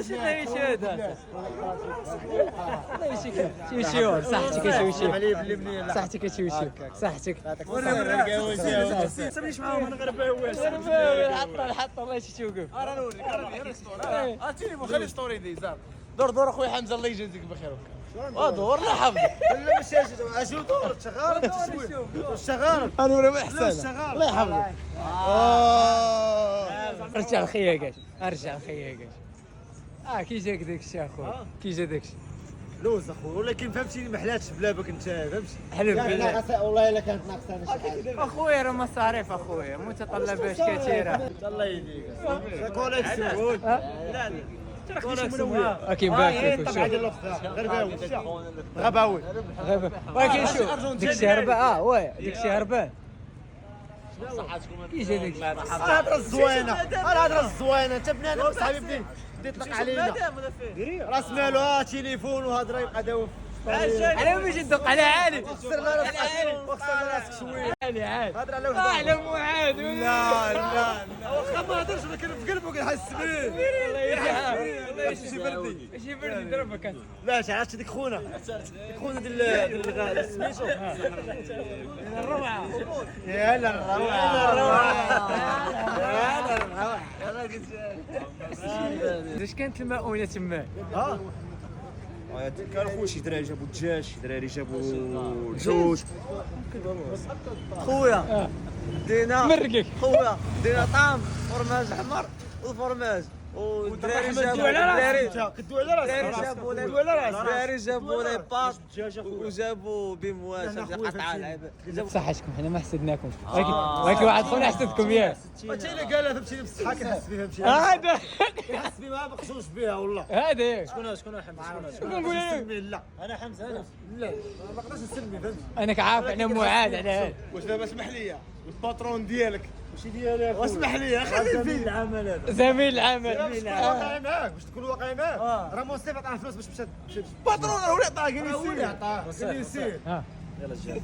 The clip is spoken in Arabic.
شنو هذا؟ شوشيو صحتك كتشوشيو صحتك كتشوشيو صحتك سميش معاهم انا غرباوي حط الله توقف راه نوريك عرفتيني خلي ستوري دي زعما دور اخويا حمزه الله يجازيك بخير دور لا حفظ لا مش اشو دور شغال شغال انا ولا احسن شغال الله يحفظك رجع خياكاش ارجع خياكاش كي جاك داك الشيء اخويا كي جا داك الشيء لوز اخويا ولكن فهمتيني ما حلاتش بلابك انت فهمتي حلف بالله والله الا كانت ناقصه شي حاجه اخويا راه مصاريف اخويا متطلبات كثيره الله يهديك كوليكسيون لا كاين باك غرباوي غباوي ولكن شوف ديك الشيء هربان واه ديك الشيء هربان كي جا داك الهضره الزوينه الهضره الزوينه انت بنادم صاحبي بديت يطلق علينا راس مالو تليفون وهضره يبقى داوف على ما باش ندق على عالي وخسر راسك شويه عالي هضره على على معاد لا واخا ما هضرش ولكن في قلبه كنحس به شي بردي شي بردي ضربك انت لا عرفتي ديك خونا ديال سميتو الروعه يا لا اش كانت المؤونه تما كان خويا شي دراري جابوا الدجاج شي دراري جابوا الجوج خويا دينا مرقك خويا دينا طعم فرماج احمر والفرماج والدراري جابوا الدراري جابوا لي باط وجابوا بيمواش قطعه العباد صحتكم حنا ما حسدناكمش ولكن واحد خونا حسدكم ياك انت اللي قالها فهمتيني بصحه كنحس بها فهمتي هذا كنحس بها ما بقصوش بها والله هذا ياك شكون حمزه شكون نقول لك لا انا حمزه لا ما نقدرش نسمي فهمتي انا عارف انا معاد على هذا واش دابا اسمح لي الباترون ديالك ماشي ديالي واسمح لي خلي فين العمل هذا زميل العمل واقعي معاك باش تكون واقعي معاك راه مصطفى عطاه فلوس باش مشى باترون راه هو اللي عطاه قال لي سير قال لي سير ها يلا جا